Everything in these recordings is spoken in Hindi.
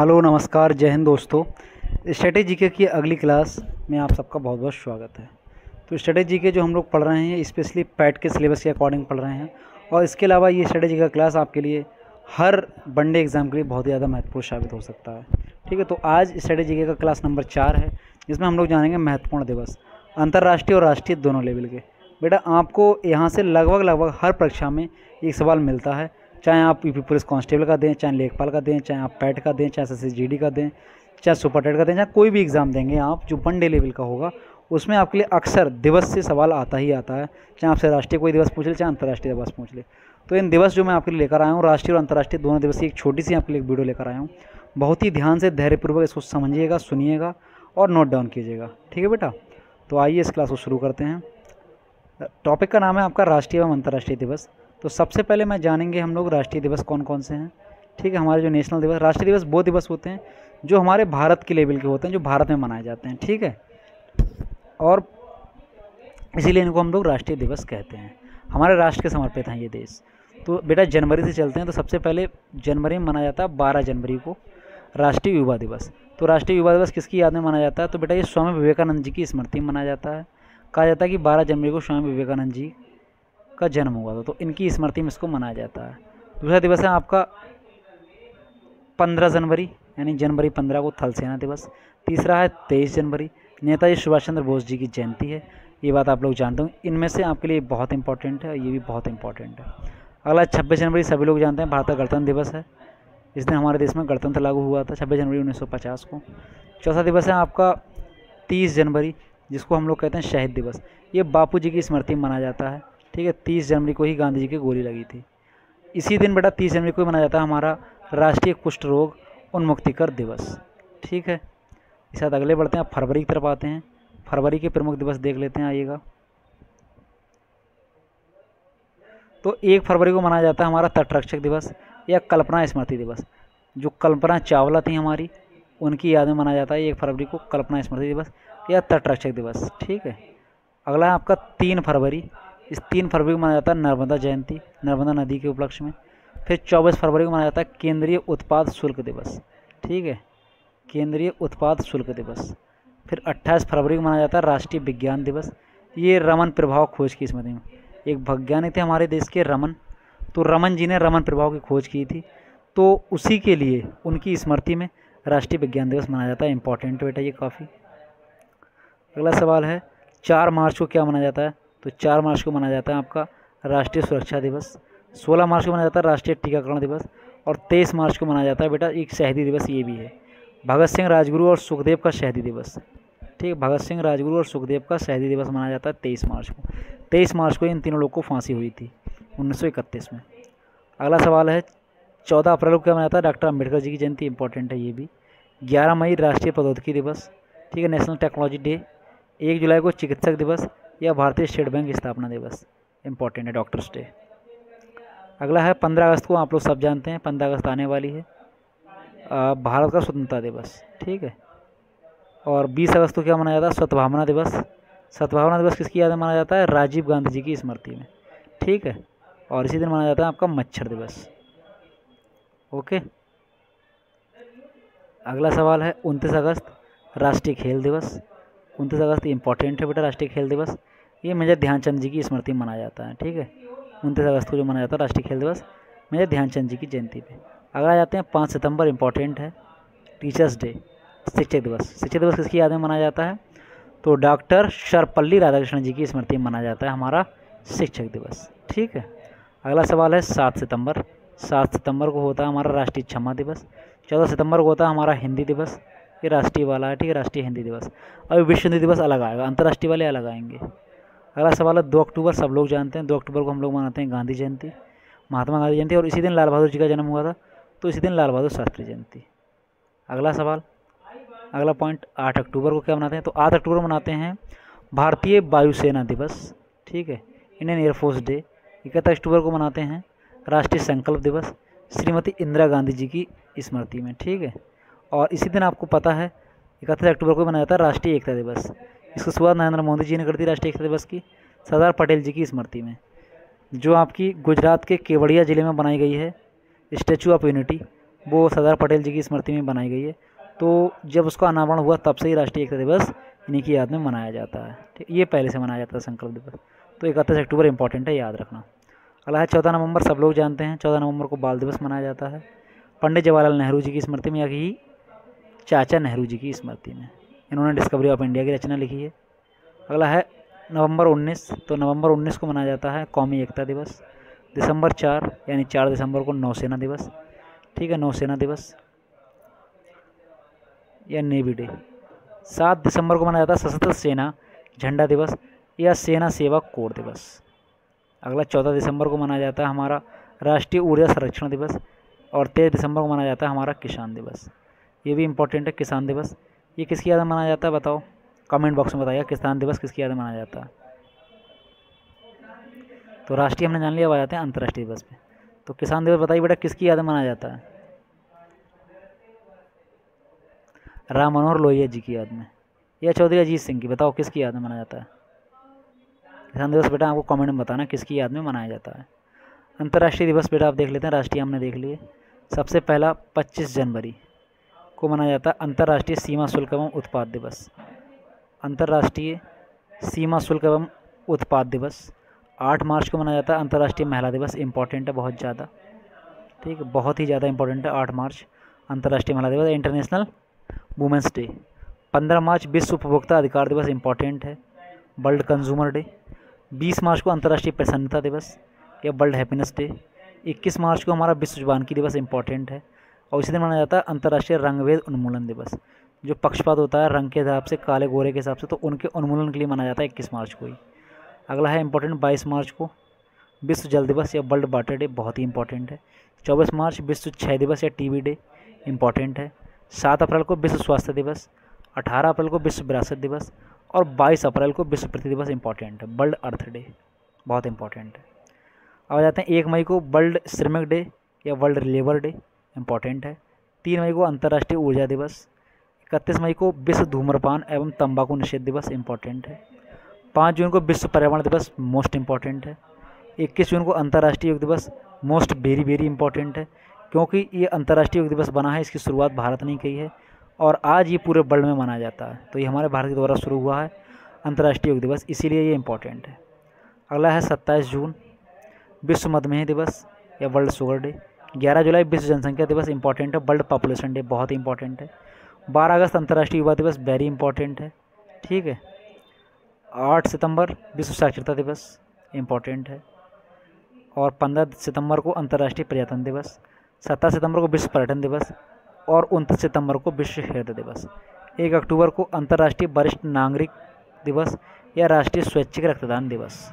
हेलो नमस्कार जय हिंद दोस्तों। स्ट्रेटेजी जीके की अगली क्लास में आप सबका बहुत बहुत स्वागत है। तो स्ट्रेटेजी जीके जो हम लोग पढ़ रहे हैं स्पेशली पैट के सिलेबस के अकॉर्डिंग पढ़ रहे हैं और इसके अलावा ये स्ट्रेटेजी का क्लास आपके लिए हर वनडे एग्ज़ाम के लिए बहुत ज़्यादा महत्वपूर्ण साबित हो सकता है। ठीक है, तो आज स्ट्रेटेजी जीके का क्लास नंबर 4 है जिसमें हम लोग जानेंगे महत्वपूर्ण दिवस अंतर्राष्ट्रीय और राष्ट्रीय दोनों लेवल के। बेटा आपको यहाँ से लगभग हर परीक्षा में एक सवाल मिलता है, चाहे आप यूपी पुलिस कांस्टेबल का दें, चाहे लेखपाल का दें, चाहे आप पैट का दें, चाहे एसएससी का दें, चाहे सुपर टेट का दें, चाहे कोई भी एग्ज़ाम देंगे आप जो वनडे लेवल का होगा उसमें आपके लिए अक्सर दिवस से सवाल आता ही आता है। चाहे आपसे राष्ट्रीय कोई दिवस पूछ ले, चाहे अंतर्राष्ट्रीय दिवस पूछ ले। तो इन दिवस जो मैं आपके लिए लेकर आया हूँ राष्ट्रीय और अंतर्राष्ट्रीय दोनों दिवस की एक छोटी सी आपके लिए वीडियो लेकर आया हूँ। बहुत ही ध्यान से धैर्यपूर्वक इसको समझिएगा, सुनिएगा और नोट डाउन कीजिएगा। ठीक है बेटा, तो आइए इस क्लास को शुरू करते हैं। टॉपिक का नाम है आपका राष्ट्रीय एवं अंतर्राष्ट्रीय दिवस। तो सबसे पहले मैं जानेंगे हम लोग राष्ट्रीय दिवस कौन कौन से हैं। ठीक है, हमारे जो नेशनल दिवस राष्ट्रीय दिवस वो दिवस होते हैं जो हमारे भारत के लेवल के होते हैं, जो भारत में मनाए जाते हैं। ठीक है, और इसीलिए इनको हम लोग राष्ट्रीय दिवस कहते हैं। हमारे राष्ट्र के समर्पित हैं ये देश। तो बेटा जनवरी से चलते हैं। तो सबसे पहले जनवरी में मनाया जाता है 12 जनवरी को राष्ट्रीय युवा दिवस। तो राष्ट्रीय युवा दिवस किसकी याद में मनाया जाता है? तो बेटा ये स्वामी विवेकानंद जी की स्मृति में मनाया जाता है। कहा जाता है कि 12 जनवरी को स्वामी विवेकानंद जी का जन्म हुआ था, तो इनकी स्मृति में इसको मनाया जाता है। दूसरा दिवस है आपका 15 जनवरी यानी जनवरी 15 को थल सेना दिवस। तीसरा है 23 जनवरी, नेताजी सुभाष चंद्र बोस जी की जयंती है। ये बात आप लोग जानते होंगे। इनमें से आपके लिए बहुत इंपॉर्टेंट है, ये भी बहुत इंपॉर्टेंट है। अगला 26 जनवरी सभी लोग जानते हैं, भारत का गणतंत्र दिवस है। इस दिन हमारे देश में गणतंत्र लागू हुआ था 26 जनवरी 1950 को। चौथा दिवस है आपका 30 जनवरी जिसको हम लोग कहते हैं शहीद दिवस। ये बापू जी की स्मृति में मनाया जाता है। ठीक है, 30 जनवरी को ही गांधी जी की गोली लगी थी। इसी दिन बेटा 30 जनवरी को मनाया जाता है हमारा राष्ट्रीय कुष्ठ रोग उन्मुक्तिकर दिवस। ठीक है, इस साथ अगले बढ़ते हैं, आप फरवरी की तरफ आते हैं। फरवरी के प्रमुख दिवस देख लेते हैं, आइएगा। तो 1 फरवरी को मनाया जाता है हमारा तटरक्षक दिवस या कल्पना स्मृति दिवस। जो कल्पना चावला थी हमारी, उनकी याद में मनाया जाता है 1 फरवरी को कल्पना स्मृति दिवस या तटरक्षक दिवस। ठीक है, अगला है आपका 3 फरवरी। इस 3 फरवरी को मनाया जाता है नर्मदा जयंती, नर्मदा नदी के उपलक्ष्य में। फिर 24 फरवरी को मनाया जाता है केंद्रीय उत्पाद शुल्क दिवस। ठीक है, केंद्रीय उत्पाद शुल्क दिवस। फिर 28 फरवरी को मनाया जाता है राष्ट्रीय विज्ञान दिवस। ये रमन प्रभाव खोज की स्मृति में, एक वैज्ञानिक थे हमारे देश के रमन, तो रमन जी ने रमन प्रभाव की खोज की थी, तो उसी के लिए उनकी स्मृति में राष्ट्रीय विज्ञान दिवस मनाया जाता है। इंपॉर्टेंट बेटा ये काफ़ी। अगला सवाल है 4 मार्च को क्या मनाया जाता है? तो 4 मार्च को मनाया जाता है आपका राष्ट्रीय सुरक्षा दिवस। 16 मार्च को मनाया जाता है राष्ट्रीय टीकाकरण दिवस। और 23 मार्च को मनाया जाता है बेटा एक शहीदी दिवस, ये भी है भगत सिंह राजगुरु और सुखदेव का शहीदी दिवस। ठीक है, भगत सिंह राजगुरु और सुखदेव का शहीदी दिवस मनाया जाता है 23 मार्च को। 23 मार्च को इन तीनों लोग को फांसी हुई थी 1931 में। अगला सवाल है 14 अप्रैल को क्या मनाया जाता है? डॉक्टर अम्बेडकर जी की जयंती, इंपॉर्टेंट है ये भी। 11 मई राष्ट्रीय प्रौद्योगिकी दिवस। ठीक है, नेशनल टेक्नोलॉजी डे। 1 जुलाई को चिकित्सक दिवस या भारतीय स्टेट बैंक की स्थापना दिवस, इंपॉर्टेंट है डॉक्टर्स डे। अगला है 15 अगस्त को, आप लोग सब जानते हैं 15 अगस्त आने वाली है, भारत का स्वतंत्रता दिवस। ठीक है, और 20 अगस्त को क्या मनाया जाता है? सद्भावना दिवस। सद्भावना दिवस किसकी याद में मनाया जाता है? राजीव गांधी जी की स्मृति में। ठीक है, और इसी दिन मनाया जाता है आपका मच्छर दिवस। ओके, अगला सवाल है 29 अगस्त राष्ट्रीय खेल दिवस। 29 अगस्त इंपॉर्टेंट है बेटा राष्ट्रीय खेल दिवस। ये मेजर ध्यानचंद जी की स्मृति में मनाया जाता है। ठीक है, 29 अगस्त को जो मनाया जाता है राष्ट्रीय खेल दिवस मेजर ध्यानचंद जी की जयंती पे। अगला जाते हैं 5 सितंबर, इंपॉर्टेंट है टीचर्स डे, शिक्षक दिवस। शिक्षक दिवस किसकी याद में मनाया जाता है? तो डॉक्टर सर्वपल्ली राधाकृष्णन जी की स्मृति में मनाया जाता है हमारा शिक्षक दिवस। ठीक है, अगला सवाल है 7 सितंबर। 7 सितंबर को होता है हमारा राष्ट्रीय क्षमा दिवस। 14 सितंबर को होता है हमारा हिंदी दिवस, ये राष्ट्रीय वाला है। ठीक है, राष्ट्रीय हिंदी दिवस। अभी विश्व हिंदी दिवस अलग आएगा, अंतर्राष्ट्रीय वाले अलग आएंगे। अगला सवाल है 2 अक्टूबर, सब लोग जानते हैं 2 अक्टूबर को हम लोग मनाते हैं गांधी जयंती, महात्मा गांधी जयंती, और इसी दिन लाल बहादुर जी का जन्म हुआ था, तो इसी दिन लाल बहादुर शास्त्री जयंती। अगला सवाल, अगला पॉइंट 8 अक्टूबर को क्या मनाते हैं? तो 8 अक्टूबर को मनाते हैं भारतीय वायुसेना दिवस। ठीक है, इंडियन एयरफोर्स डे। 31 अक्टूबर को मनाते हैं राष्ट्रीय संकल्प दिवस, श्रीमती इंदिरा गांधी जी की स्मृति में। ठीक है, और इसी दिन आपको पता है 31 अक्टूबर को मनाया जाता है राष्ट्रीय एकता दिवस। इसकी शुरुआत नरेंद्र मोदी जी ने कर दी राष्ट्रीय एकता दिवस की, सरदार पटेल जी की स्मृति में, जो आपकी गुजरात के केवड़िया ज़िले में बनाई गई है स्टैचू ऑफ यूनिटी। वो सरदार पटेल जी की स्मृति में बनाई गई है। तो जब उसका अनावरण हुआ तब से ही राष्ट्रीय एकता दिवस इन्हीं की याद में मनाया जाता है। ठीक, ये पहले से मनाया जाता है संकल्प दिवस। तो 31 अक्टूबर इंपॉर्टेंट है, याद रखना। अगला है 14 नवंबर, सब लोग जानते हैं 14 नवंबर को बाल दिवस मनाया जाता है। पंडित जवाहरलाल नेहरू जी की स्मृति में, या कि चाचा नेहरू जी की स्मृति में। इन्होंने डिस्कवरी ऑफ इंडिया की रचना लिखी है। अगला है नवंबर 19, तो नवंबर 19 को मनाया जाता है कौमी एकता दिवस। दिसंबर 4 यानी 4 दिसंबर को नौसेना दिवस। ठीक है, नौसेना दिवस या नेवी डे। 7 दिसंबर को मनाया जाता है सशस्त्र सेना झंडा दिवस या सेना सेवा कोर दिवस। अगला 14 दिसंबर को मनाया जाता है हमारा राष्ट्रीय ऊर्जा संरक्षण दिवस। और 13 दिसंबर को मनाया जाता है हमारा किसान दिवस। ये भी इम्पोर्टेंट है, किसान दिवस। ये किसकी याद में मनाया जाता है बताओ, कमेंट बॉक्स में बताइए किसान दिवस किसकी याद में मनाया जाता है। तो राष्ट्रीय हमने जान लिया, अब आ जाते हैं अंतर्राष्ट्रीय दिवस पे। तो किसान दिवस बताइए बेटा किसकी याद में मनाया जाता है? राम मनोहर लोहिया जी की याद में, या चौधरी अजीत सिंह की, बताओ किसकी याद में मनाया जाता है किसान दिवस? बेटा आपको कमेंट में बताना किसकी याद में मनाया जाता है। अंतर्राष्ट्रीय दिवस बेटा आप देख लेते हैं, राष्ट्रीय हमने देख लिए। सबसे पहला 25 जनवरी को मनाया जाता है अंतर्राष्ट्रीय सीमा शुल्क एवं उत्पाद दिवस। अंतर्राष्ट्रीय सीमा शुल्क एवं उत्पाद दिवस। 8 मार्च को मनाया जाता है अंतर्राष्ट्रीय महिला दिवस। इंपॉर्टेंट है बहुत ज़्यादा, ठीक है, बहुत ही ज़्यादा इंपॉर्टेंट है। 8 मार्च अंतर्राष्ट्रीय महिला दिवस, इंटरनेशनल वुमेंस डे। 15 मार्च विश्व उपभोक्ता अधिकार दिवस, इंपॉर्टेंट है, वर्ल्ड कंज्यूमर डे। 20 मार्च को अंतर्राष्ट्रीय प्रसन्नता दिवस या वर्ल्ड हैप्पीनेस डे। 21 मार्च को हमारा विश्व जुबानकी दिवस, इंपॉर्टेंट है। और इसी दिन मनाया जाता है अंतर्राष्ट्रीय रंगभेद उन्मूलन दिवस। जो पक्षपात होता है रंग के हिसाब से, काले गोरे के हिसाब से, तो उनके उन्मूलन के लिए मनाया जाता है 21 मार्च को ही। अगला है इंपॉर्टेंट 22 मार्च को विश्व जल दिवस या वर्ल्ड वाटर डे, बहुत ही इंपॉर्टेंट है। 24 मार्च विश्व क्षय दिवस या टीबी डे, इंपॉर्टेंट है। 7 अप्रैल को विश्व स्वास्थ्य दिवस। 18 अप्रैल को विश्व विरासत दिवस। और 22 अप्रैल को विश्व पृथ्वी दिवस, इंपॉर्टेंट है, वर्ल्ड अर्थ डे, बहुत इंपॉर्टेंट है। अब आ जाते हैं 1 मई को वर्ल्ड श्रमिक डे या वर्ल्ड लेबर डे, इंपॉर्टेंट है। 3 मई को अंतर्राष्ट्रीय ऊर्जा दिवस। 31 मई को विश्व धूम्रपान एवं तंबाकू निषेध दिवस, इंपॉर्टेंट है। 5 जून को विश्व पर्यावरण दिवस, मोस्ट इंपॉर्टेंट है। 21 जून को अंतर्राष्ट्रीय योग दिवस, मोस्ट वेरी वेरी इंपॉर्टेंट है, क्योंकि ये अंतर्राष्ट्रीय योग दिवस बना है, इसकी शुरुआत भारत ने की है और आज ये पूरे वर्ल्ड में मनाया जाता है। तो ये हमारे भारत के द्वारा शुरू हुआ है अंतर्राष्ट्रीय योग दिवस, इसीलिए ये इंपॉर्टेंट है। अगला है 27 जून विश्व मधुमेह दिवस या वर्ल्ड शुगर डे। 11 जुलाई विश्व जनसंख्या दिवस, इंपॉर्टेंट है, वर्ल्ड पॉपुलेशन डे, बहुत ही इंपॉर्टेंट है। 12 अगस्त अंतर्राष्ट्रीय युवा दिवस, वेरी इंपॉर्टेंट है, ठीक है। 8 सितंबर विश्व साक्षरता दिवस, इंपॉर्टेंट है। और 15 सितंबर को अंतर्राष्ट्रीय पर्यटन दिवस। 17 सितंबर को विश्व पर्यटन दिवस और 29 सितंबर को विश्व हृदय दिवस। 1 अक्टूबर को अंतर्राष्ट्रीय वरिष्ठ नागरिक दिवस या राष्ट्रीय स्वैच्छिक रक्तदान दिवस।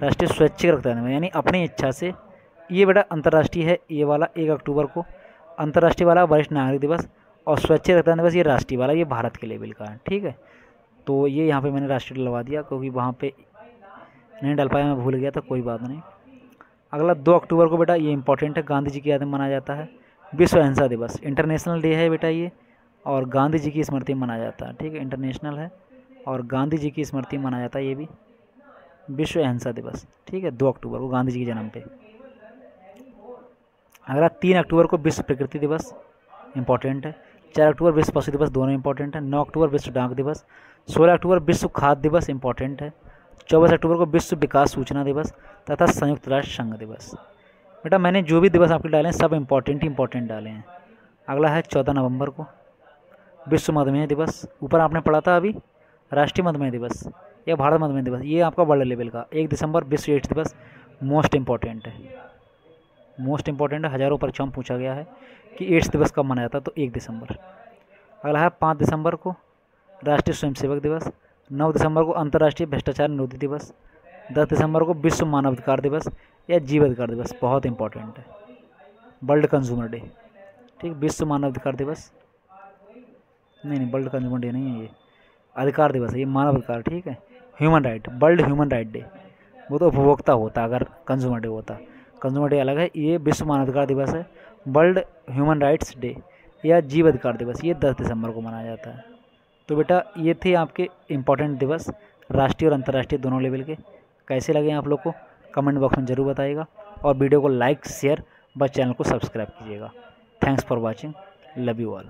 राष्ट्रीय स्वैच्छिक रक्तदान यानी अपनी इच्छा से, ये बेटा अंतर्राष्ट्रीय है ये वाला 1 अक्टूबर को, अंतर्राष्ट्रीय वाला वरिष्ठ नागरिक दिवस, और स्वैच्छिक रक्तदान दिवस ये राष्ट्रीय वाला, ये भारत के लेवल का है, ठीक है। तो ये यहाँ पे मैंने राष्ट्रीय डलवा दिया क्योंकि वहाँ पे नहीं डल पाया, मैं भूल गया था, कोई बात नहीं। अगला 2 अक्टूबर को बेटा ये इंपॉर्टेंट है, गांधी जी की याद में मनाया जाता है विश्व अहिंसा दिवस। इंटरनेशनल डे है बेटा ये, और गांधी जी की स्मृति में मनाया जाता है, ठीक है, इंटरनेशनल है और गांधी जी की स्मृति में मनाया जाता है ये भी विश्व अहिंसा दिवस, ठीक है, 2 अक्टूबर को गांधी जी के जन्म पे। अगला 3 अक्टूबर को विश्व प्रकृति दिवस, इंपॉर्टेंट है। 4 अक्टूबर विश्व पशु दिवस, दोनों इंपॉर्टेंट है। 9 अक्टूबर विश्व डाक दिवस। 16 अक्टूबर विश्व खाद्य दिवस, इंपॉर्टेंट है। 24 अक्टूबर को विश्व विकास सूचना दिवस तथा संयुक्त राष्ट्र संघ दिवस। बेटा मैंने जो भी दिवस आपके डाले हैं सब इंपॉर्टेंट डाले हैं। अगला है 14 नवंबर को विश्व मधुमेह दिवस। ऊपर आपने पढ़ा था अभी राष्ट्रीय मधुमेह दिवस या भारत मधुमेह दिवस, ये आपका वर्ल्ड लेवल का। 1 दिसंबर विश्व एड्स दिवस, मोस्ट इंपॉर्टेंट है, मोस्ट इंपॉर्टेंट है, हज़ारों परीक्षाओं में पूछा गया है कि एड्स दिवस कब मनाया जाता, तो 1 दिसंबर। अगला है 5 दिसंबर को राष्ट्रीय स्वयंसेवक दिवस। 9 दिसंबर को अंतर्राष्ट्रीय भ्रष्टाचार निरोधी दिवस। 10 दिसंबर को विश्व मानवाधिकार दिवस या जीव अधिकार दिवस, बहुत इंपॉर्टेंट है, वर्ल्ड कंज्यूमर डे, ठीक, विश्व मानवाधिकार दिवस नहीं वर्ल्ड कंज्यूमर डे नहीं है, ये अधिकार दिवस है, ये मानवाधिकार, ठीक है। Human right, world human right day, वो तो उपभोक्ता होता अगर कंज्यूमर डे होता, कंज्यूमर डे अलग है, ये विश्व मानवाधिकार दिवस है। वर्ल्ड ह्यूमन राइट्स डे या जीव अधिकार दिवस ये 10 दिसंबर को मनाया जाता है। तो बेटा ये थे आपके इम्पॉर्टेंट दिवस, राष्ट्रीय और अंतर्राष्ट्रीय दोनों लेवल के। कैसे लगे आप लोग को कमेंट बॉक्स में ज़रूर बताइएगा और वीडियो को लाइक शेयर व चैनल को सब्सक्राइब कीजिएगा। Thanks for watching, love you all.